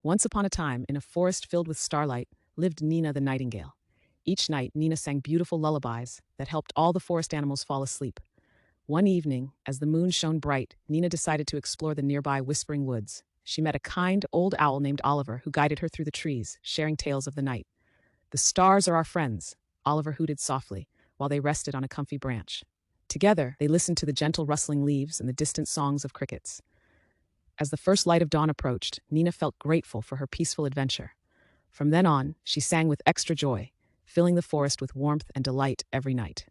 Once upon a time, in a forest filled with starlight, lived Nina the Nightingale. Each night, Nina sang beautiful lullabies that helped all the forest animals fall asleep. One evening, as the moon shone bright, Nina decided to explore the nearby whispering woods. She met a kind old owl named Oliver who guided her through the trees, sharing tales of the night. "The stars are our friends," Oliver hooted softly, while they rested on a comfy branch. Together, they listened to the gentle rustling leaves and the distant songs of crickets. As the first light of dawn approached, Nina felt grateful for her peaceful adventure. From then on, she sang with extra joy, filling the forest with warmth and delight every night.